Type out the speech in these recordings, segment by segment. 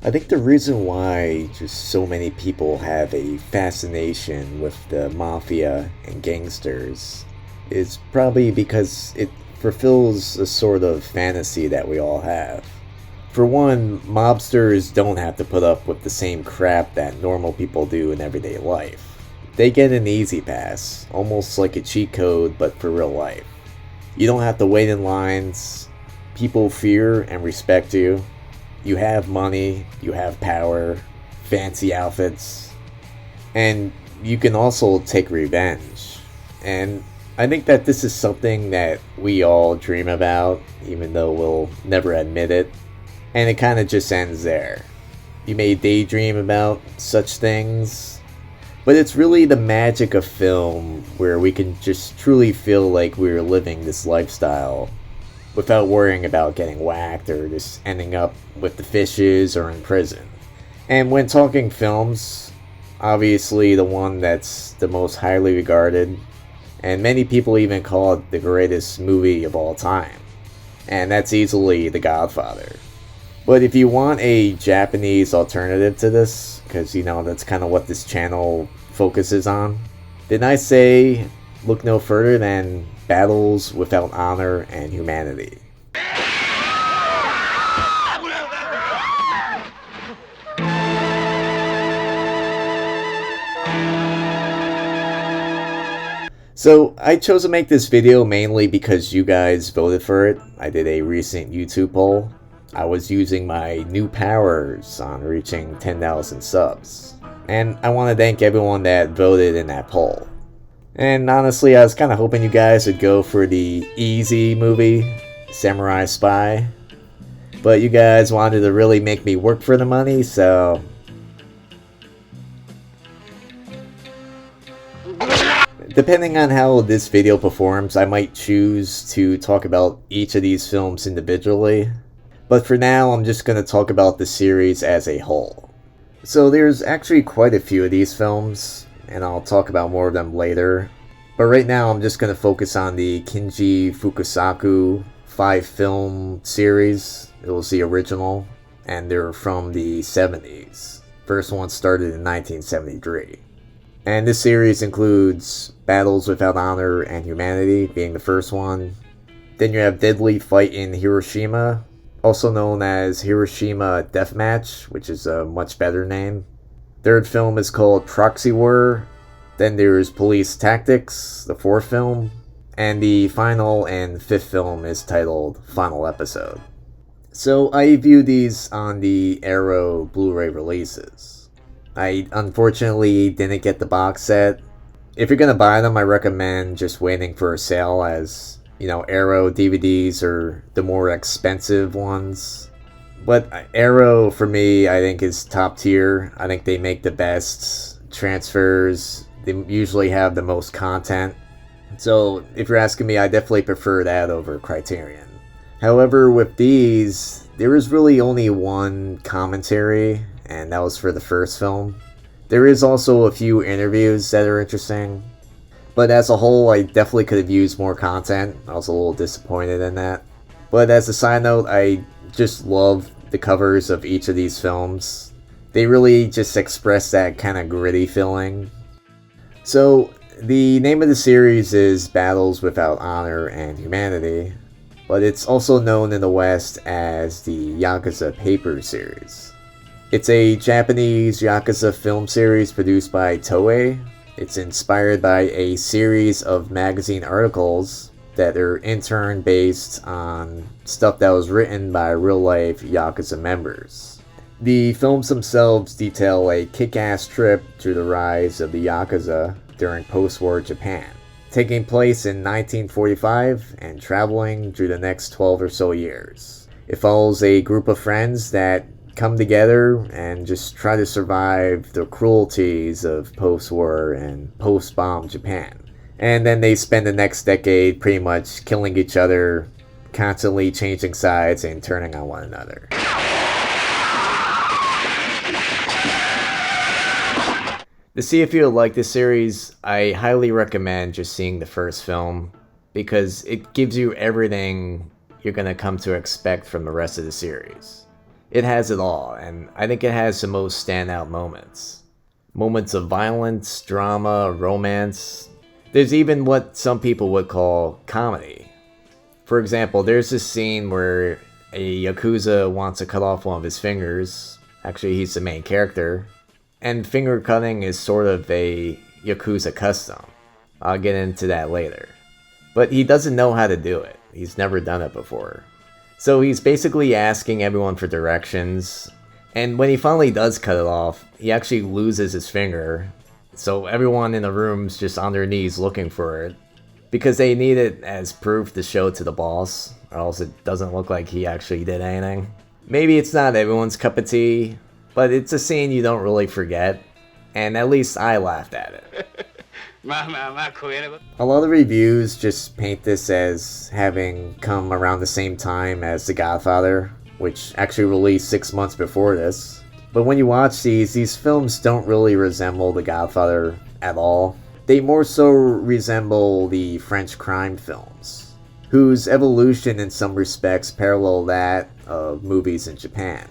I think the reason why just so many people have a fascination with the mafia and gangsters is probably because it fulfills a sort of fantasy that we all have. For one, mobsters don't have to put up with the same crap that normal people do in everyday life. They get an easy pass, almost like a cheat code but for real life. You don't have to wait in lines, people fear and respect you. You have money, you have power, fancy outfits, and you can also take revenge. And I think that this is something that we all dream about, even though we'll never admit it. And it kind of just ends there. You may daydream about such things, but it's really the magic of film where we can just truly feel like we're living this lifestyle without worrying about getting whacked or just ending up with the fishes or in prison. And when talking films, obviously the one that's the most highly regarded, and many people even call it the greatest movie of all time, and that's easily The Godfather. But if you want a Japanese alternative to this, because that's kind of what this channel focuses on, then I say look no further than Battles Without Honor and Humanity. So I chose to make this video mainly because you guys voted for it. I did a recent YouTube poll. I was using my new powers on reaching 10,000 subs. And I want to thank everyone that voted in that poll. And honestly, I was kind of hoping you guys would go for the easy movie, Samurai Spy. But you guys wanted to really make me work for the money, so depending on how this video performs, I might choose to talk about each of these films individually. But for now, I'm just going to talk about the series as a whole. So there's actually quite a few of these films, and I'll talk about more of them later. But right now, I'm just going to focus on the Kinji Fukasaku 5-film series. It was the original, and they're from the 70s. First one started in 1973. And this series includes Battles Without Honor and Humanity being the first one. Then you have Deadly Fight in Hiroshima, also known as Hiroshima Deathmatch, which is a much better name. Third film is called Proxy War. Then there's Police Tactics, the fourth film. And the final and fifth film is titled Final Episode. So I view these on the Arrow Blu-ray releases. I unfortunately didn't get the box set. If you're gonna buy them, I recommend just waiting for a sale, as Arrow DVDs are the more expensive ones. But Arrow, for me, I think is top tier. I think they make the best transfers. They usually have the most content. So if you're asking me, I definitely prefer that over Criterion. However, with these, there is really only one commentary, and that was for the first film. There is also a few interviews that are interesting, but as a whole, I definitely could have used more content. I was a little disappointed in that. But as a side note, I just love the covers of each of these films. They really just express that kind of gritty feeling. So, the name of the series is Battles Without Honor and Humanity, but it's also known in the West as the Yakuza Papers series. It's a Japanese Yakuza film series produced by Toei. It's inspired by a series of magazine articles that are in turn based on stuff that was written by real-life Yakuza members. The films themselves detail a kick-ass trip through the rise of the Yakuza during post-war Japan, taking place in 1945 and traveling through the next 12 or so years. It follows a group of friends that come together and just try to survive the cruelties of post-war and post-bomb Japan. And then they spend the next decade pretty much killing each other, constantly changing sides and turning on one another. To see if you like this series, I highly recommend just seeing the first film, because it gives you everything you're going to come to expect from the rest of the series. It has it all, and I think it has the most standout moments. Moments of violence, drama, romance. There's even what some people would call comedy. For example, there's this scene where a Yakuza wants to cut off one of his fingers. Actually, he's the main character. And finger cutting is sort of a Yakuza custom. I'll get into that later. But he doesn't know how to do it. He's never done it before. So he's basically asking everyone for directions. And when he finally does cut it off, he actually loses his finger. So everyone in the room's just on their knees looking for it. Because they need it as proof to show to the boss, or else it doesn't look like he actually did anything. Maybe it's not everyone's cup of tea, but it's a scene you don't really forget, and at least I laughed at it. A lot of reviews just paint this as having come around the same time as The Godfather, which actually released 6 months before this. But when you watch these films don't really resemble The Godfather at all. They more so resemble the French crime films, whose evolution in some respects parallel that of movies in Japan.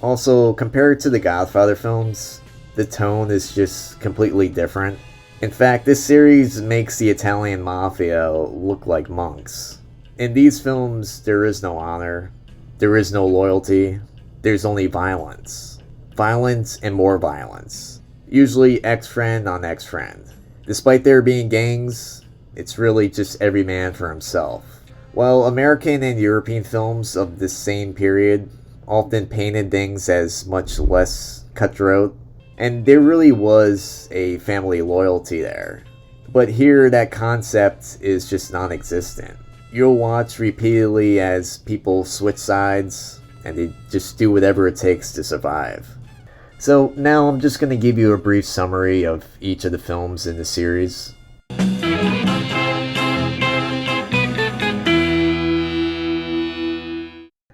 Also, compared to the Godfather films, the tone is just completely different. In fact, this series makes the Italian mafia look like monks. In these films, there is no honor, there is no loyalty, there's only violence. Violence and more violence. Usually ex-friend on ex-friend. Despite there being gangs, it's really just every man for himself. While American and European films of this same period often painted things as much less cutthroat, and there really was a family loyalty there. But here, that concept is just non-existent. You'll watch repeatedly as people switch sides, and they just do whatever it takes to survive. So now I'm just going to give you a brief summary of each of the films in the series.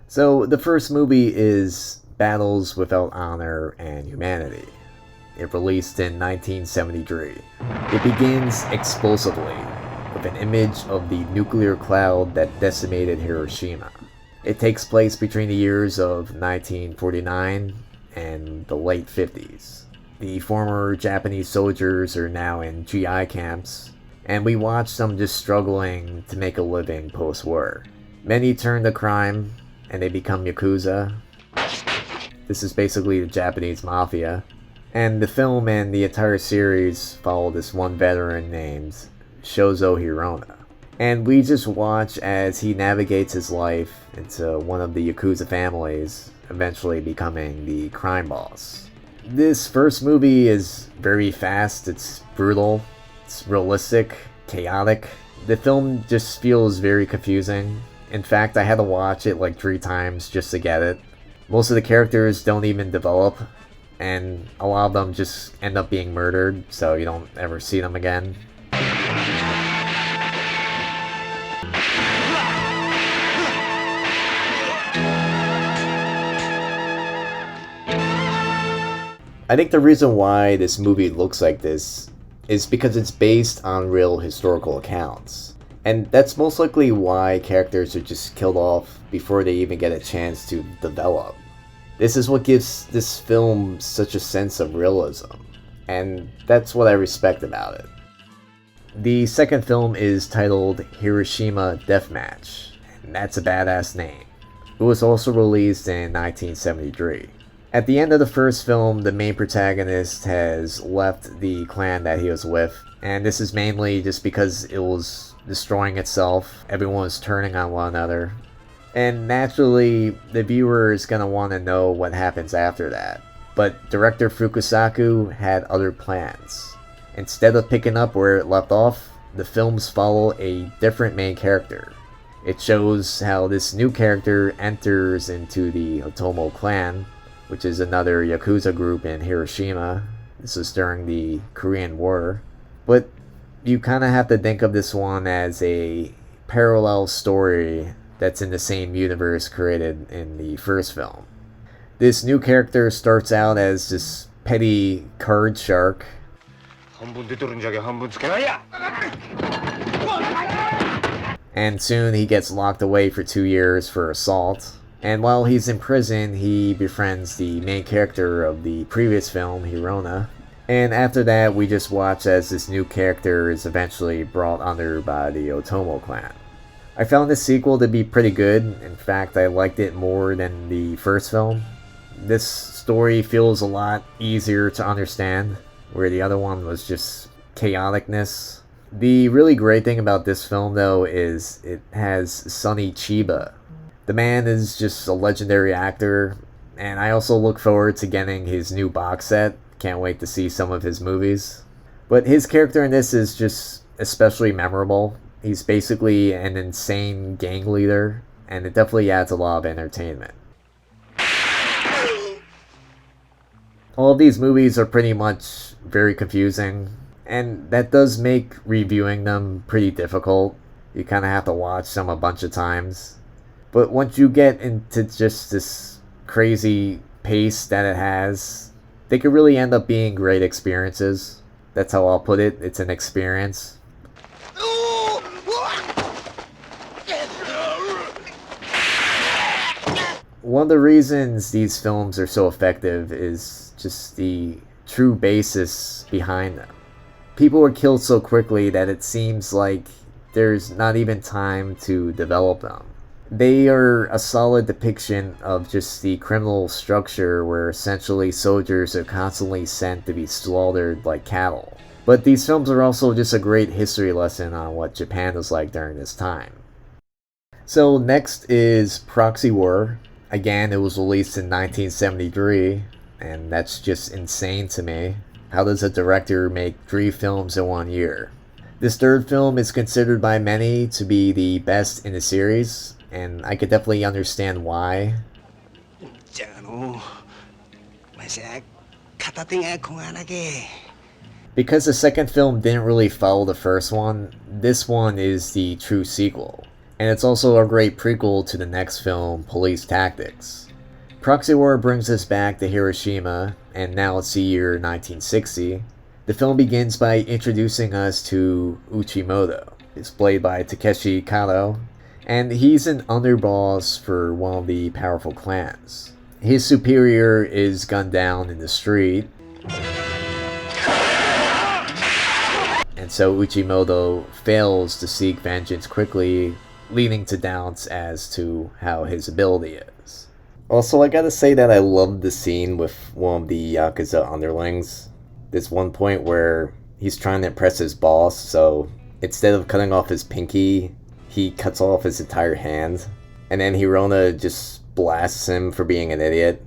So the first movie is Battles Without Honor and Humanity. It released in 1973. It begins explosively with an image of the nuclear cloud that decimated Hiroshima. It takes place between the years of 1949 and the late 50s. The former Japanese soldiers are now in GI camps, and we watch them just struggling to make a living post-war. Many turn to crime, and they become Yakuza. This is basically the Japanese mafia. And the film and the entire series follow this one veteran named Shozo Hirona. And we just watch as he navigates his life into one of the Yakuza families, eventually becoming the crime boss. This first movie is very fast, it's brutal, it's realistic, chaotic. The film just feels very confusing. In fact, I had to watch it like 3 times just to get it. Most of the characters don't even develop, and a lot of them just end up being murdered, so you don't ever see them again. I think the reason why this movie looks like this is because it's based on real historical accounts. And that's most likely why characters are just killed off before they even get a chance to develop. This is what gives this film such a sense of realism, and that's what I respect about it. The second film is titled Hiroshima Deathmatch, and that's a badass name. It was also released in 1973. At the end of the first film, the main protagonist has left the clan that he was with, and this is mainly just because it was destroying itself. Everyone was turning on one another. And naturally, the viewer is going to want to know what happens after that. But director Fukusaku had other plans. Instead of picking up where it left off, the films follow a different main character. It shows how this new character enters into the Otomo clan, which is another Yakuza group in Hiroshima. This is during the Korean War. But you kind of have to think of this one as a parallel story that's in the same universe created in the first film. This new character starts out as this petty card shark. And soon he gets locked away for 2 years for assault. And while he's in prison, he befriends the main character of the previous film, Hirona. And after that, we just watch as this new character is eventually brought under by the Otomo clan. I found this sequel to be pretty good. In fact, I liked it more than the first film. This story feels a lot easier to understand, where the other one was just chaoticness. The really great thing about this film, though, is it has Sonny Chiba. The man is just a legendary actor, and I also look forward to getting his new box set. Can't wait to see some of his movies. But his character in this is just especially memorable. He's basically an insane gang leader, and it definitely adds a lot of entertainment. All of these movies are pretty much very confusing, and that does make reviewing them pretty difficult. You kind of have to watch them a bunch of times. But once you get into just this crazy pace that it has, they could really end up being great experiences. That's how I'll put it. It's an experience. One of the reasons these films are so effective is just the true basis behind them. People are killed so quickly that it seems like there's not even time to develop them. They are a solid depiction of just the criminal structure where essentially soldiers are constantly sent to be slaughtered like cattle. But these films are also just a great history lesson on what Japan was like during this time. So next is Proxy War. Again, it was released in 1973, and that's just insane to me. How does a director make 3 films in 1 year? This third film is considered by many to be the best in the series, and I could definitely understand why. Because the second film didn't really follow the first one, this one is the true sequel. And it's also a great prequel to the next film, Police Tactics. Proxy War brings us back to Hiroshima, and now it's the year 1960. The film begins by introducing us to Uchimoto. It's played by Takeshi Kato, and he's an underboss for one of the powerful clans. His superior is gunned down in the street, and so Uchimoto fails to seek vengeance quickly, leading to doubts as to how his ability is. Also, I gotta say that I loved the scene with one of the Yakuza underlings. There's one point where he's trying to impress his boss, so instead of cutting off his pinky, he cuts off his entire hand. And then Hirona just blasts him for being an idiot.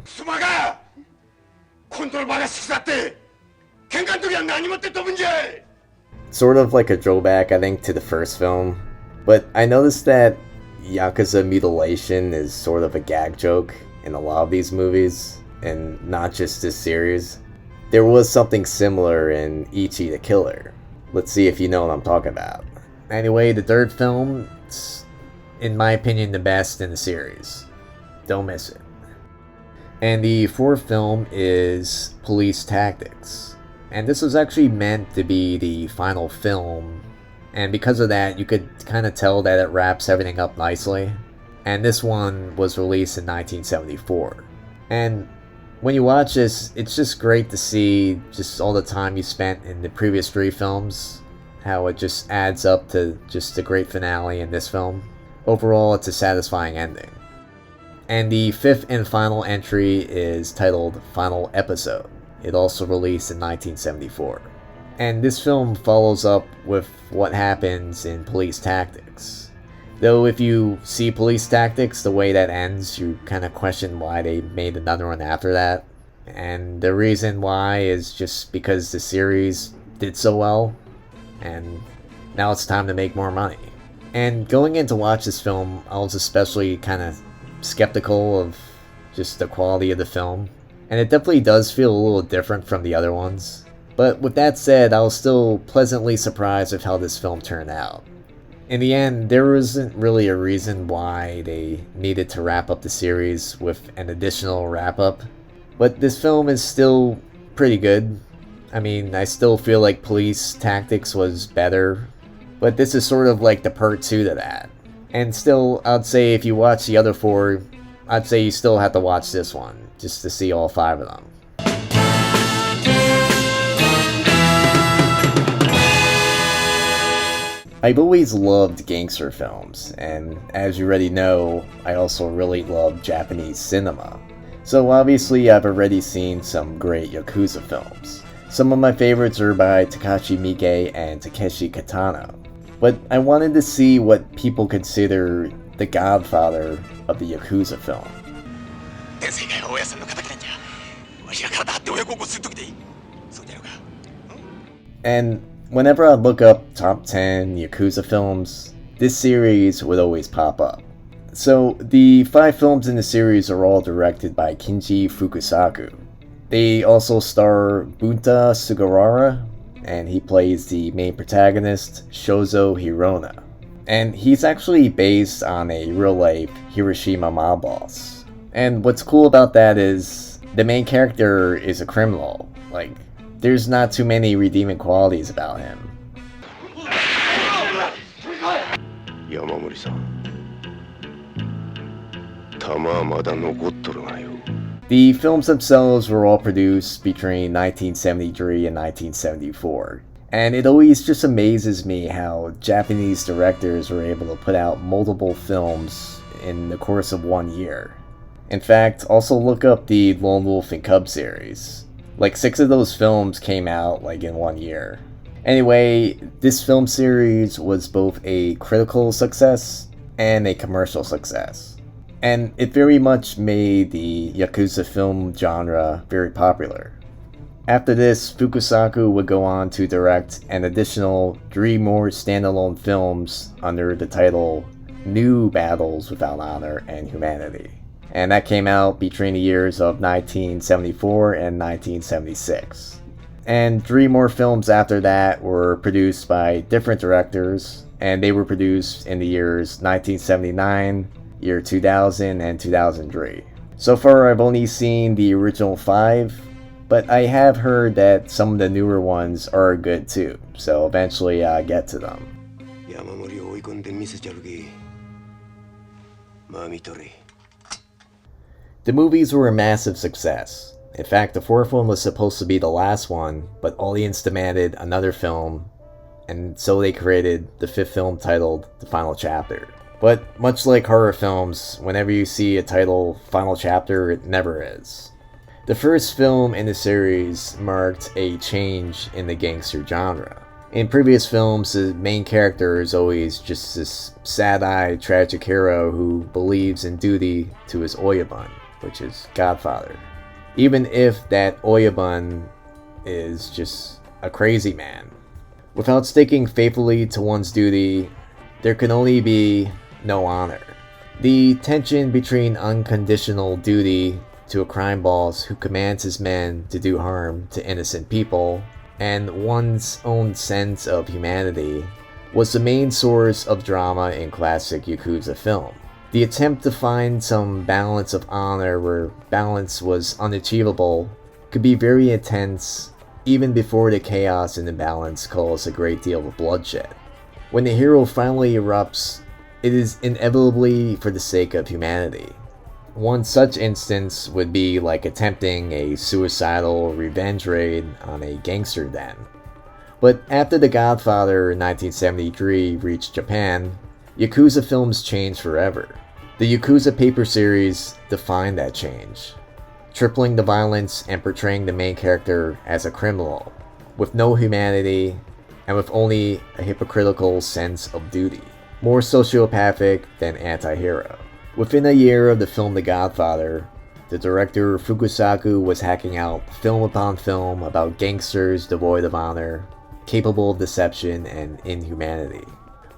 Sort of like a throwback, I think, to the first film. But I noticed that Yakuza mutilation is sort of a gag joke in a lot of these movies, and not just this series. There was something similar in Ichi the Killer. Let's see if you know what I'm talking about. Anyway, the third film is, in my opinion, the best in the series. Don't miss it. And the fourth film is Police Tactics. And this was actually meant to be the final film, and because of that, you could kind of tell that it wraps everything up nicely. And this one was released in 1974. And when you watch this, it's just great to see just all the time you spent in the previous 3 films, how it just adds up to just a great finale in this film. Overall, it's a satisfying ending. And the 5th and final entry is titled Final Episode. It also released in 1974. And this film follows up with what happens in Police Tactics. Though if you see Police Tactics, the way that ends, you kind of question why they made another one after that. And the reason why is just because the series did so well, and now it's time to make more money. And going in to watch this film, I was especially kind of skeptical of just the quality of the film. And it definitely does feel a little different from the other ones. But with that said, I was still pleasantly surprised with how this film turned out. In the end, there wasn't really a reason why they needed to wrap up the series with an additional wrap-up. But this film is still pretty good. I mean, I still feel like Police Tactics was better, but this is sort of like the part 2 to that. And still, I'd say if you watch the other 4, I'd say you still have to watch this one just to see all 5 of them. I've always loved gangster films, and as you already know, I also really love Japanese cinema. So obviously I've already seen some great Yakuza films. Some of my favorites are by Takashi Miike and Takeshi Kitano. But I wanted to see what people consider the Godfather of the Yakuza film. And whenever I look up top 10 Yakuza films, this series would always pop up. So the 5 films in the series are all directed by Kinji Fukusaku. They also star Bunta Sugawara, and he plays the main protagonist, Shozo Hirona. And he's actually based on a real-life Hiroshima mob boss. And what's cool about that is the main character is a criminal. Like, there's not too many redeeming qualities about him. The films themselves were all produced between 1973 and 1974. And it always just amazes me how Japanese directors were able to put out multiple films in the course of 1 year. In fact, also look up the Lone Wolf and Cub series. Like 6 of those films came out like in 1 year. Anyway, this film series was both a critical success and a commercial success. And it very much made the Yakuza film genre very popular. After this, Fukusaku would go on to direct an additional 3 more standalone films under the title New Battles Without Honor and Humanity. And that came out between the years of 1974 and 1976. And 3 more films after that were produced by different directors, and they were produced in the years 1979, year 2000, and 2003. So far I've only seen the original 5, but I have heard that some of the newer ones are good too, so eventually I'll get to them. The movies were a massive success. In fact, the 4th one was supposed to be the last one, but audience demanded another film, and so they created the 5th film titled The Final Chapter. But much like horror films, whenever you see a title Final Chapter, it never is. The first film in the series marked a change in the gangster genre. In previous films, the main character is always just this sad-eyed, tragic hero who believes in duty to his Oyabun, which is Godfather. Even if that Oyabun is just a crazy man. Without sticking faithfully to one's duty, there can only be no honor. The tension between unconditional duty to a crime boss who commands his men to do harm to innocent people, and one's own sense of humanity, was the main source of drama in classic Yakuza film. The attempt to find some balance of honor where balance was unachievable could be very intense even before the chaos and imbalance caused a great deal of bloodshed. When the hero finally erupts, it is inevitably for the sake of humanity. One such instance would be like attempting a suicidal revenge raid on a gangster den. But after The Godfather in 1973 reached Japan, Yakuza films changed forever. The Yakuza Papers series defined that change, tripling the violence and portraying the main character as a criminal, with no humanity and with only a hypocritical sense of duty, more sociopathic than anti-hero. Within a year of the film The Godfather, the director Fukusaku was hacking out film upon film about gangsters devoid of honor, capable of deception and inhumanity.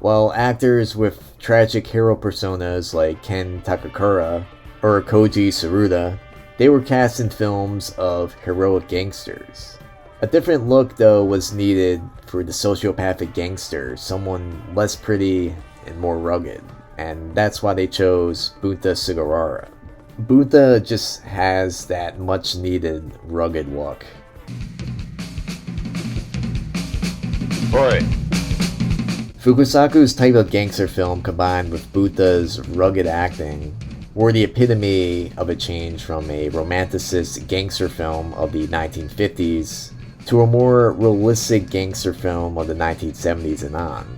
While actors with tragic hero personas like Ken Takakura or Koji Tsuruda, they were cast in films of heroic gangsters. A different look, though, was needed for the sociopathic gangster, someone less pretty and more rugged, and that's why they chose Bunta Sugawara. Bunta just has that much-needed rugged look. Oi. Fukusaku's type of gangster film combined with Bunta's rugged acting were the epitome of a change from a romanticist gangster film of the 1950s to a more realistic gangster film of the 1970s and on.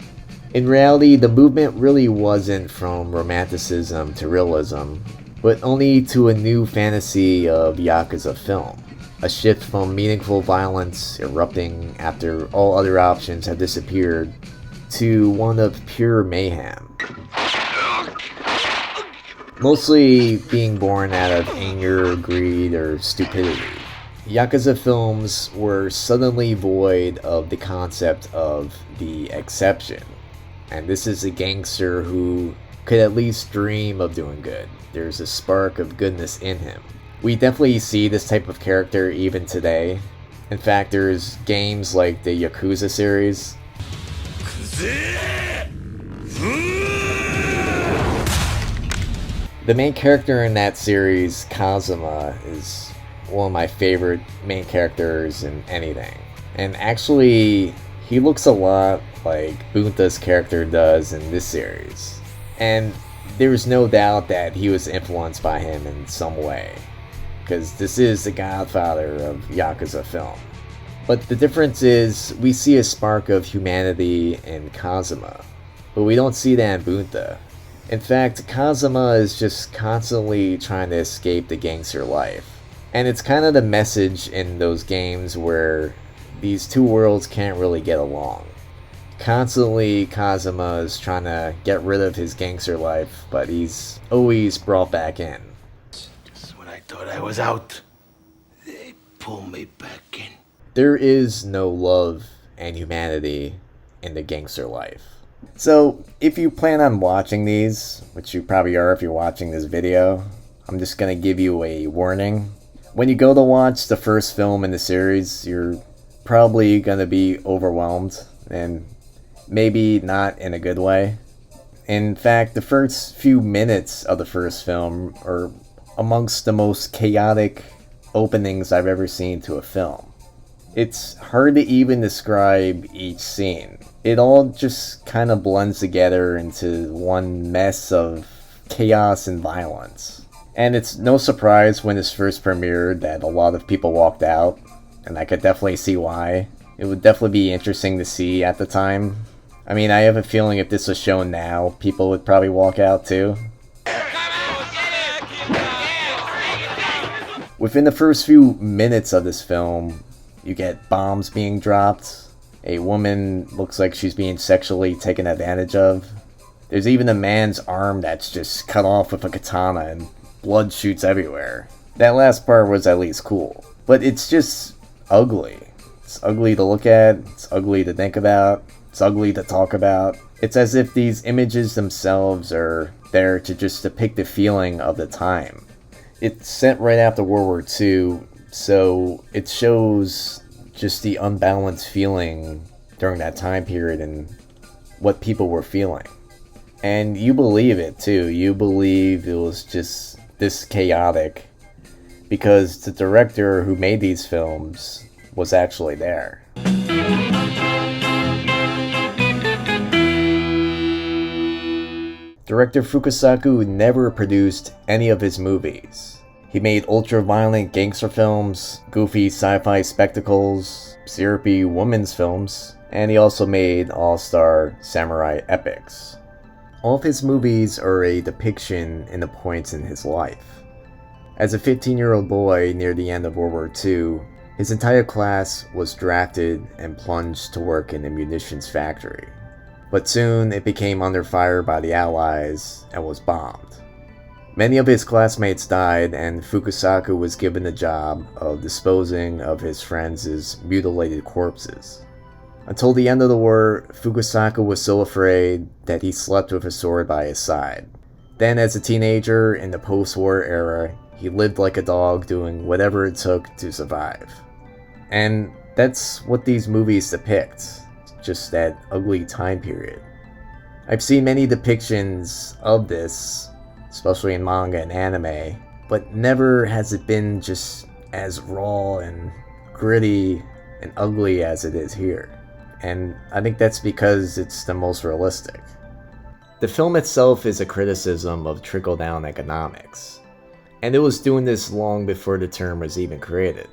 In reality, the movement really wasn't from romanticism to realism, but only to a new fantasy of Yakuza film. A shift from meaningful violence erupting after all other options have disappeared to one of pure mayhem. Mostly being born out of anger, greed, or stupidity. Yakuza films were suddenly void of the concept of the exception. And this is a gangster who could at least dream of doing good. There's a spark of goodness in him. We definitely see this type of character even today. In fact, there's games like the Yakuza series. The main character in that series, Kazuma, is one of my favorite main characters in anything. And actually, he looks a lot like Bunta's character does in this series. And there's no doubt that he was influenced by him in some way, because this is the Godfather of Yakuza film. But the difference is, we see a spark of humanity in Kazuma, but we don't see that in Bunta. In fact, Kazuma is just constantly trying to escape the gangster life. And it's kind of the message in those games where these two worlds can't really get along. Constantly, Kazuma is trying to get rid of his gangster life, but he's always brought back in. Just when I thought I was out, they pull me back in. There is no love and humanity in the gangster life. So, if you plan on watching these, which you probably are if you're watching this video, I'm just gonna give you a warning. When you go to watch the first film in the series, you're probably gonna be overwhelmed, and maybe not in a good way. In fact, the first few minutes of the first film are amongst the most chaotic openings I've ever seen to a film. It's hard to even describe each scene. It all just kind of blends together into one mess of chaos and violence. And it's no surprise when this first premiered that a lot of people walked out, and I could definitely see why. It would definitely be interesting to see at the time. I mean, I have a feeling if this was shown now, people would probably walk out too. Within the first few minutes of this film, you get bombs being dropped. A woman looks like she's being sexually taken advantage of. There's even a man's arm that's just cut off with a katana and blood shoots everywhere. That last part was at least cool. But it's just ugly. It's ugly to look at, it's ugly to think about, it's ugly to talk about. It's as if these images themselves are there to just depict the feeling of the time. It's set right after World War II, so it shows just the unbalanced feeling during that time period and what people were feeling. And you believe it too. You believe it was just this chaotic because the director who made these films was actually there. Director Fukasaku never produced any of his movies. He made ultra-violent gangster films, goofy sci-fi spectacles, syrupy women's films, and he also made all-star samurai epics. All of his movies are a depiction in the points in his life. As a 15-year-old boy near the end of World War II, his entire class was drafted and plunged to work in a munitions factory. But soon it became under fire by the Allies and was bombed. Many of his classmates died, and Fukasaku was given the job of disposing of his friends' mutilated corpses. Until the end of the war, Fukasaku was so afraid that he slept with a sword by his side. Then, as a teenager in the post-war era, he lived like a dog, doing whatever it took to survive. And that's what these movies depict, just that ugly time period. I've seen many depictions of this, especially in manga and anime, but never has it been just as raw and gritty and ugly as it is here. And I think that's because it's the most realistic. The film itself is a criticism of trickle-down economics, and it was doing this long before the term was even created.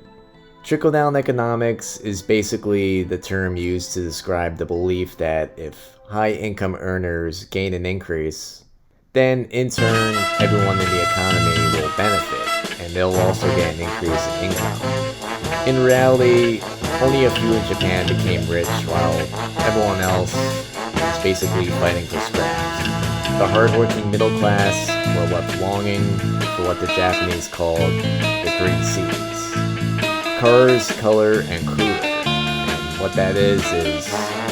Trickle-down economics is basically the term used to describe the belief that if high-income earners gain an increase, then in turn everyone in the economy will benefit, and they'll also get an increase in income. In reality, only a few in Japan became rich while everyone else was basically fighting for scraps. The hardworking middle class were left longing for what the Japanese called the three C's: cars, color, and cooler. And what that is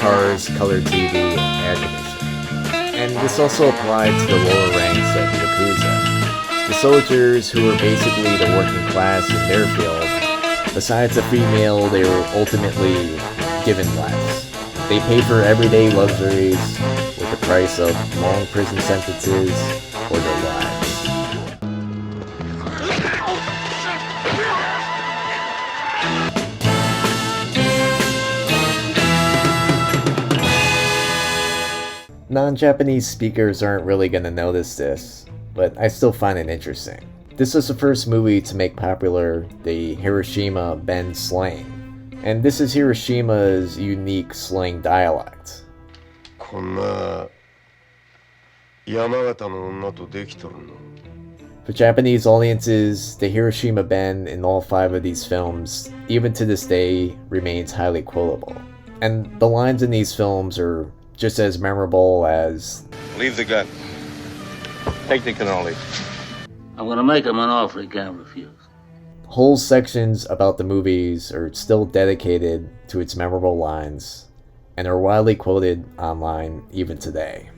cars, color TV, and air conditioning. And this also applied to the lower ranks of Yakuza. The soldiers, who were basically the working class in their field, besides a free meal, they were ultimately given less. They paid for everyday luxuries with the price of long prison sentences or their lives. Non-Japanese speakers aren't really gonna notice this, but I still find it interesting. This was the first movie to make popular the Hiroshima Ben slang, and this is Hiroshima's unique slang dialect. For Japanese audiences, the Hiroshima Ben in all 5 of these films, even to this day, remains highly quotable. And the lines in these films are just as memorable as Leave the gun. Take the cannoli. I'm gonna make him an offer he can't refuse. whole sections about the movies are still dedicated to its memorable lines and are widely quoted online even today.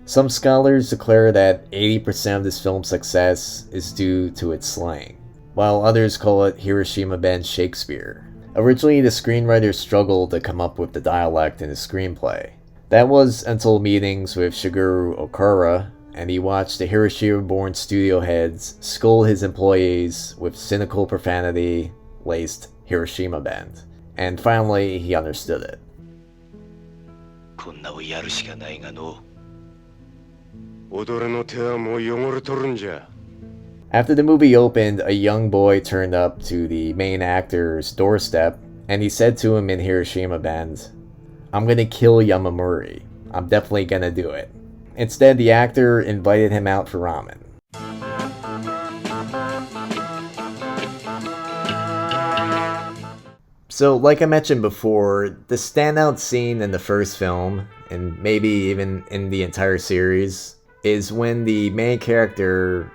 Some scholars declare that 80% of this film's success is due to its slang, while others call it Hiroshima Ben Shakespeare. Originally, the screenwriter struggled to come up with the dialect in his screenplay. That was until meetings with Shigeru Okura, and he watched the Hiroshima-born studio heads scold his employees with cynical profanity-laced Hiroshima Ben. And finally, he understood it. After the movie opened, a young boy turned up to the main actor's doorstep, and he said to him in Hiroshima band, "I'm gonna kill Yamamori. I'm definitely gonna do it." Instead, the actor invited him out for ramen. So, like I mentioned before, the standout scene in the first film, and maybe even in the entire series, is when the main character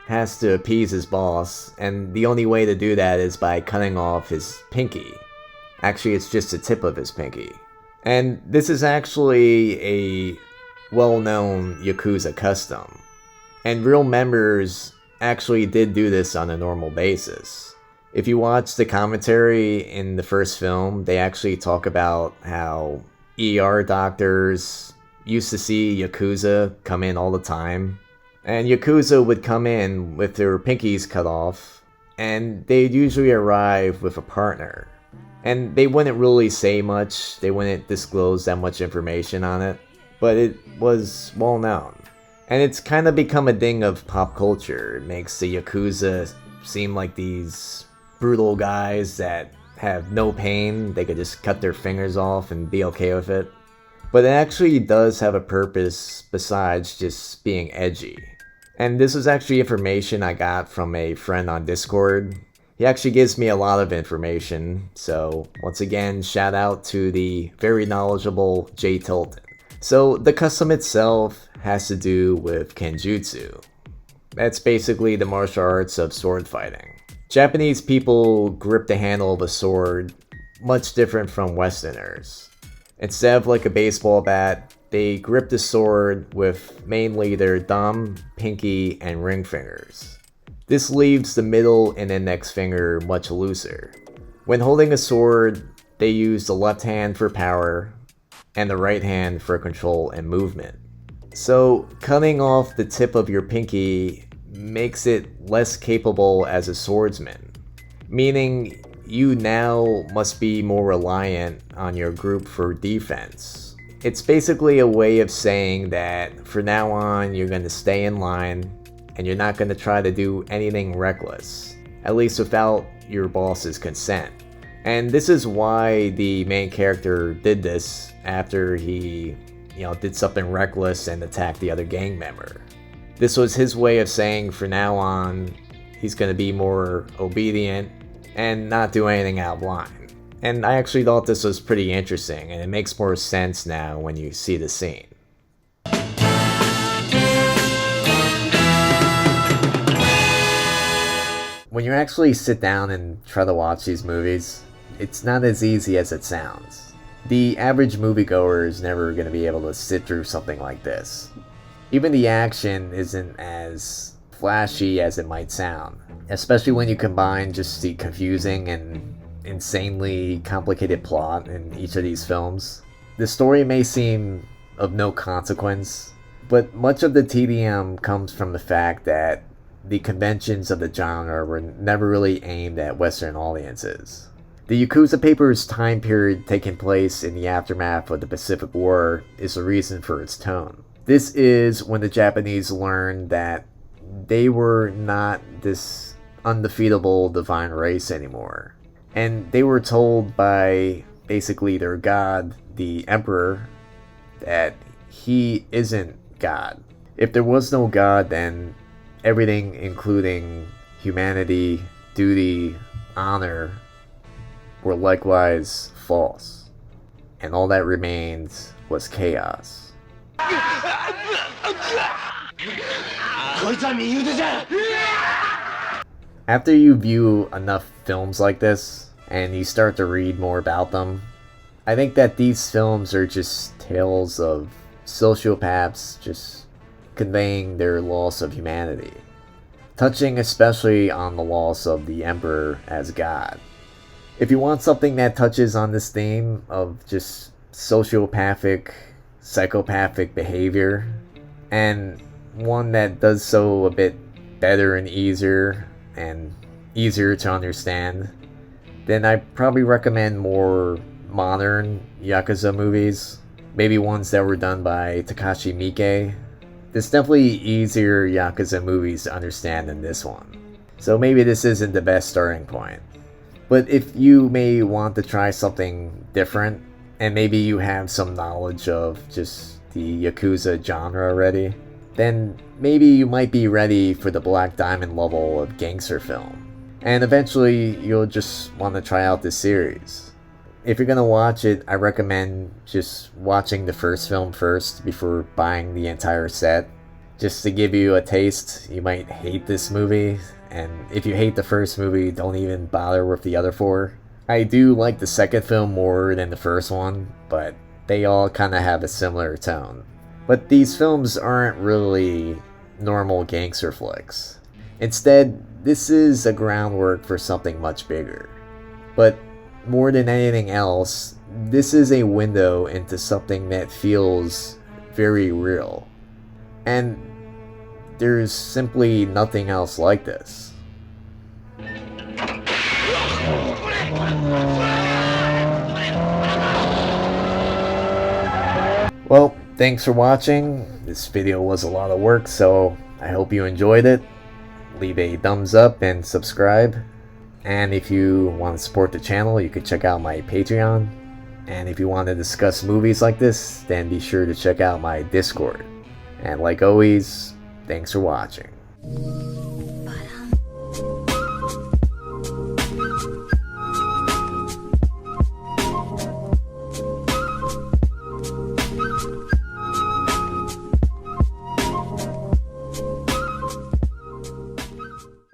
has to appease his boss, and the only way to do that is by cutting off his pinky. Actually, it's just the tip of his pinky. And this is actually a well-known Yakuza custom. And real members actually did do this on a normal basis. If you watch the commentary in the first film, they actually talk about how ER doctors used to see Yakuza come in all the time. And Yakuza would come in with their pinkies cut off, and they'd usually arrive with a partner. And they wouldn't really say much, they wouldn't disclose that much information on it, but it was well known. And it's kind of become a thing of pop culture. It makes the Yakuza seem like these brutal guys that have no pain, they could just cut their fingers off and be okay with it. But it actually does have a purpose besides just being edgy. And this was actually information I got from a friend on Discord. He actually gives me a lot of information, so once again, shout out to the very knowledgeable Jay Tilton. So the custom itself has to do with Kenjutsu. That's basically the martial arts of sword fighting. Japanese people grip the handle of a sword much different from Westerners. Instead of like a baseball bat, they grip the sword with mainly their thumb, pinky, and ring fingers. This leaves the middle and index finger much looser. When holding a sword, they use the left hand for power and the right hand for control and movement. So cutting off the tip of your pinky makes it less capable as a swordsman, meaning you now must be more reliant on your group for defense. It's basically a way of saying that for now on you're going to stay in line and you're not going to try to do anything reckless, at least without your boss's consent. And this is why the main character did this after he, did something reckless and attacked the other gang member. This was his way of saying for now on he's going to be more obedient and not do anything out of line. And I actually thought this was pretty interesting, and it makes more sense now when you see the scene. When you actually sit down and try to watch these movies, it's not as easy as it sounds. The average moviegoer is never going to be able to sit through something like this. Even the action isn't as flashy as it might sound, especially when you combine just the confusing and insanely complicated plot in each of these films. The story may seem of no consequence, but much of the tedium comes from the fact that the conventions of the genre were never really aimed at Western audiences. The Yakuza Papers time period taking place in the aftermath of the Pacific War is the reason for its tone. This is when the Japanese learned that they were not this undefeatable divine race anymore. And they were told by basically their god, the Emperor, that he isn't God. If there was no God, then everything including humanity, duty, honor were likewise false. And all that remained was chaos. After you view enough films like this, and you start to read more about them, I think that these films are just tales of sociopaths just conveying their loss of humanity, touching especially on the loss of the Emperor as God. If you want something that touches on this theme of just sociopathic, psychopathic behavior, and one that does so a bit better and easier to understand, then I probably recommend more modern Yakuza movies, maybe ones that were done by Takashi Miike. There's definitely easier Yakuza movies to understand than this one, so maybe this isn't the best starting point. But if you may want to try something different, and maybe you have some knowledge of just the Yakuza genre already, then maybe you might be ready for the Black Diamond level of gangster film. And eventually, you'll just want to try out this series. If you're gonna watch it, I recommend just watching the first film first before buying the entire set. Just to give you a taste, you might hate this movie, and if you hate the first movie, don't even bother with the other four. I do like the second film more than the first one, but they all kind of have a similar tone. But these films aren't really normal gangster flicks. Instead, this is a groundwork for something much bigger. But more than anything else, this is a window into something that feels very real. And there's simply nothing else like this. Well, thanks for watching. This video was a lot of work, so I hope you enjoyed it. Leave a thumbs up and subscribe. And if you want to support the channel, you can check out my Patreon. And if you want to discuss movies like this, then be sure to check out my Discord. And like always, thanks for watching.